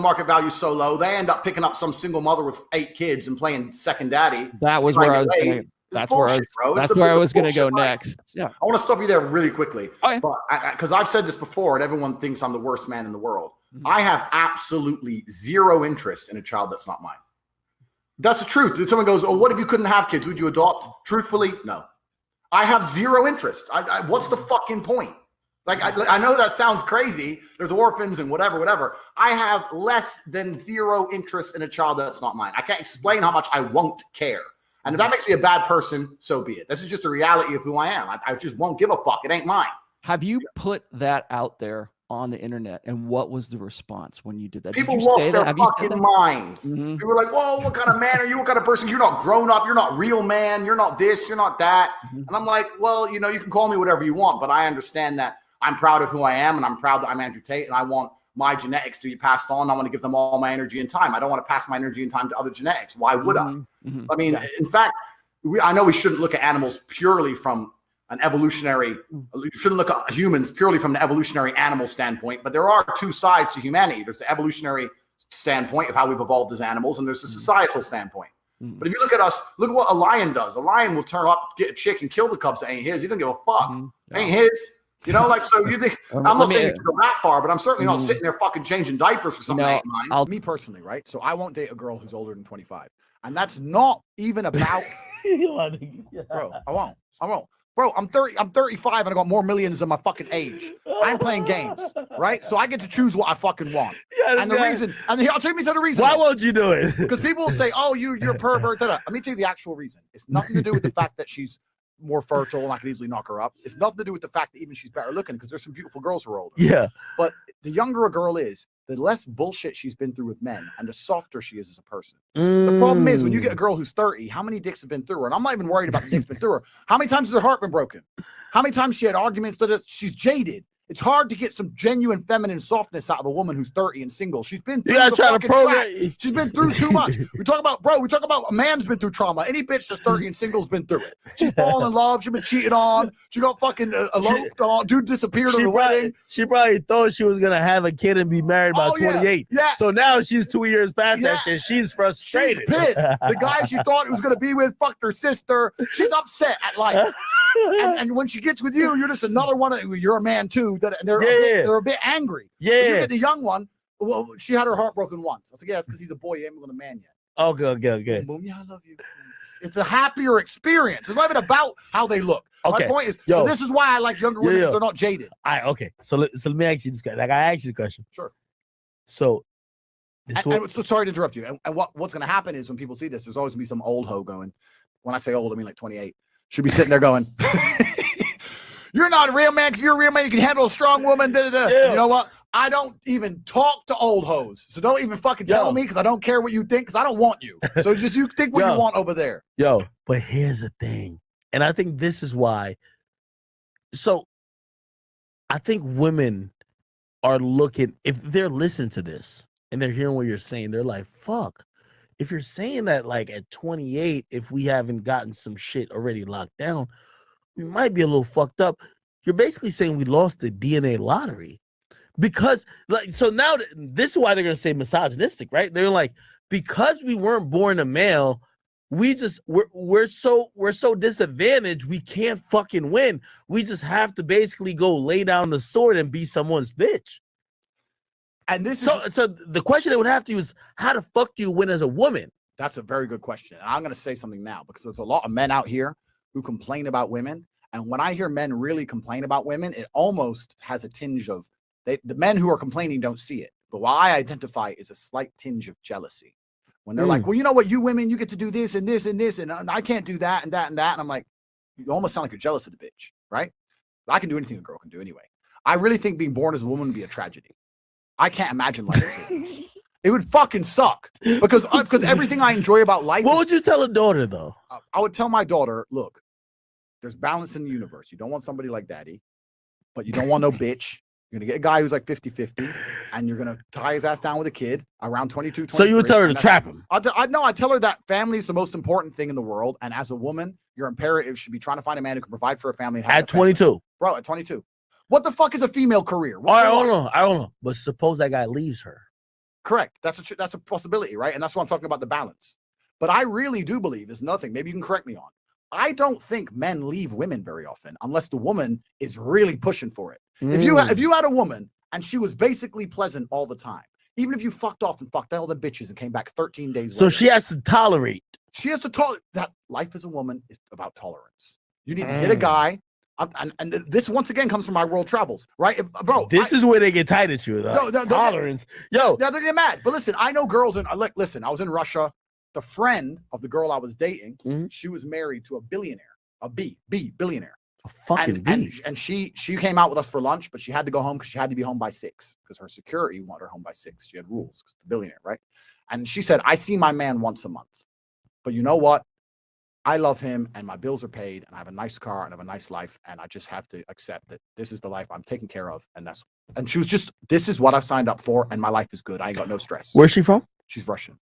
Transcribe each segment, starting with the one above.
market value so low, they end up picking up some single mother with 8 kids and playing second daddy. That was where I was going to. That's where I was going to go next. Yeah. I want to stop you there really quickly. Okay. But because I've said this before and everyone thinks I'm the worst man in the world. I have absolutely zero interest in a child that's not mine. That's the truth. If someone goes, oh, what if you couldn't have kids? Would you adopt? Truthfully, no. I have zero interest. What's the fucking point? Like, I know that sounds crazy. There's orphans and whatever. I have less than zero interest in a child that's not mine. I can't explain how much I won't care. And if that makes me a bad person, so be it. This is just the reality of who I am. I just won't give a fuck. It ain't mine. Have you put that out there on the internet? And what was the response when you did that? People lost their fucking minds. People were like, whoa, what kind of man are you? What kind of person? You're not grown up. You're not real man. You're not this. You're not that. And I'm like, well, you know, you can call me whatever you want, but I understand that I'm proud of who I am, and I'm proud that I'm Andrew Tate, and I want my genetics to be passed on. I want to give them all my energy and time. I don't want to pass my energy and time to other genetics. Why would I? I mean, in fact, I know we shouldn't look at animals purely from an evolutionary, you shouldn't look at humans purely from an evolutionary animal standpoint, but there are two sides to humanity. There's the evolutionary standpoint of how we've evolved as animals, and there's the societal standpoint. But if you look at us, look at what a lion does. A lion will turn up, get a chick, and kill the cubs that ain't his. He doesn't give a fuck. Ain't his. You know, like, so you think, I'm not saying it's go that far, but I'm certainly not sitting there fucking changing diapers for something that ain't mine. Me personally, right? So I won't date a girl who's older than 25. And that's not even about, bro, I won't. Bro, I'm 35 and I got more millions than my fucking age. I'm playing games, right? So I get to choose what I fucking want. And the reason, and I'll take me to the reason. Why won't you do it? Because people will say, oh, you're a pervert. Let me tell you the actual reason. It's nothing to do with the fact that she's more fertile and I could easily knock her up. It's nothing to do with the fact that even she's better looking, because there's some beautiful girls who are older. Yeah. But the younger a girl is, the less bullshit she's been through with men and the softer she is as a person. The problem is when you get a girl who's 30, how many dicks have been through her? And I'm not even worried about the dicks been through her. How many times has her heart been broken? How many times she had arguments that she's jaded? It's hard to get some genuine feminine softness out of a woman who's 30 and single. She's been through the fucking track. She's been through too much. We talk about a man's been through trauma. Any bitch that's 30 and single's been through it. She's fallen in love. She's been cheated on. She got fucking eloped on. Dude disappeared at the wedding. She probably thought she was going to have a kid and be married by 28. Yeah. So now she's 2 years past that shit. She's frustrated. She's pissed. The guy she thought he was going to be with fucked her sister. She's upset at life. And when she gets with you, you're just another one. You're a man too. They're a bit angry. Yeah. When you get the young one. Well, she had her heart broken once. I was like, yeah, it's because he's a boy. You ain't with a man yet. Okay. Boom, yeah, I love you. It's a happier experience. It's not even about how they look. Okay. My point is, so this is why I like younger women, because they're not jaded. Okay. So let me ask you this question. Like, I asked you the question. Sure. So, so sorry to interrupt you. And what's going to happen is when people see this, there's always going to be some old hoe going. When I say old, I mean like 28. Should be sitting there going, you're not a real man. Because you're a real man, you can handle a strong woman. You know what? I don't even talk to old hoes. So don't even fucking tell me, because I don't care what you think, because I don't want you. So just you think what you want over there. But here's the thing. And I think this is why. So I think women are looking, if they're listening to this and they're hearing what you're saying, they're like, fuck. If you're saying that, like, at 28, if we haven't gotten some shit already locked down, we might be a little fucked up. You're basically saying we lost the DNA lottery. Because, like, so now this is why they're going to say misogynistic, right? They're like, because we weren't born a male, we're so disadvantaged, we can't fucking win. We just have to basically go lay down the sword and be someone's bitch. And this so the question I would have to you is, how the fuck do you win as a woman? That's a very good question. And I'm going to say something now, because there's a lot of men out here who complain about women. And when I hear men really complain about women, it almost has a tinge of, the men who are complaining don't see it. But what I identify is a slight tinge of jealousy. When they're like, well, you know what, you women, you get to do this and this and this, and I can't do that and that and that. And I'm like, you almost sound like you're jealous of the bitch, right? I can do anything a girl can do anyway. I really think being born as a woman would be a tragedy. I can't imagine life. It would fucking suck, because everything I enjoy about life. What would you tell a daughter, though? I would tell my daughter, look, there's balance in the universe. You don't want somebody like daddy, but you don't want no bitch. You're going to get a guy who's like 50-50, and you're going to tie his ass down with a kid around 22, 23. So you would tell her to trap him? I tell her that family is the most important thing in the world, and as a woman, your imperative should be trying to find a man who can provide for a family. And have at 22? Bro, at 22. What the fuck is a female career? I don't know. But suppose that guy leaves her. Correct. That's a possibility, right? And that's why I'm talking about the balance. But I really do believe there's nothing. Maybe you can correct me on. I don't think men leave women very often unless the woman is really pushing for it. If you had a woman and she was basically pleasant all the time, even if you fucked off and fucked all the bitches and came back 13 days later. So she has to tolerate. She has to tolerate that. Life as a woman is about tolerance. You need to get a guy. And this once again comes from my world travels, right? This is where they get tight at you. Though. No, tolerance. Yo. Yeah, they're getting mad. But listen, I know girls listen, I was in Russia. The friend of the girl I was dating, she was married to a billionaire, a billionaire. A fucking B. And she came out with us for lunch, but she had to go home because she had to be home by 6 because her security wanted her home by 6. She had rules because the billionaire, right? And she said, I see my man once a month. But you know what? I love him and my bills are paid and I have a nice car and I have a nice life. And I just have to accept that this is the life I'm taken care of. And she was just, this is what I signed up for. And my life is good. I ain't got no stress. Where's she from? She's Russian.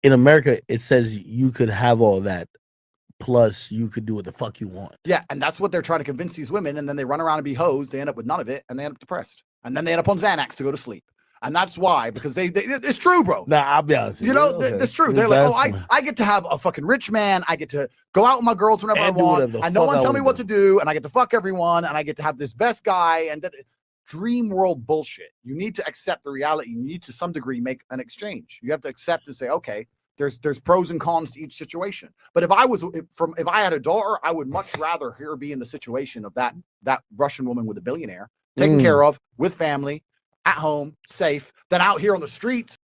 In America, it says you could have all that. Plus, you could do what the fuck you want. Yeah. And that's what they're trying to convince these women. And then they run around and be hoes. They end up with none of it. And they end up depressed. And then they end up on Xanax to go to sleep. And that's why, because it's true, bro. Nah, I'll be honest with you. You know, it's true. They're like, I get to have a fucking rich man. I get to go out with my girls whenever I want. And no one tell me what to do. And I get to fuck everyone. And I get to have this best guy. And that dream world bullshit. You need to accept the reality. You need to some degree make an exchange. You have to accept and say, okay, there's pros and cons to each situation. But if I had a daughter, I would much rather her be in the situation of that Russian woman with a billionaire, taken care of, with family, at home, safe, than out here on the streets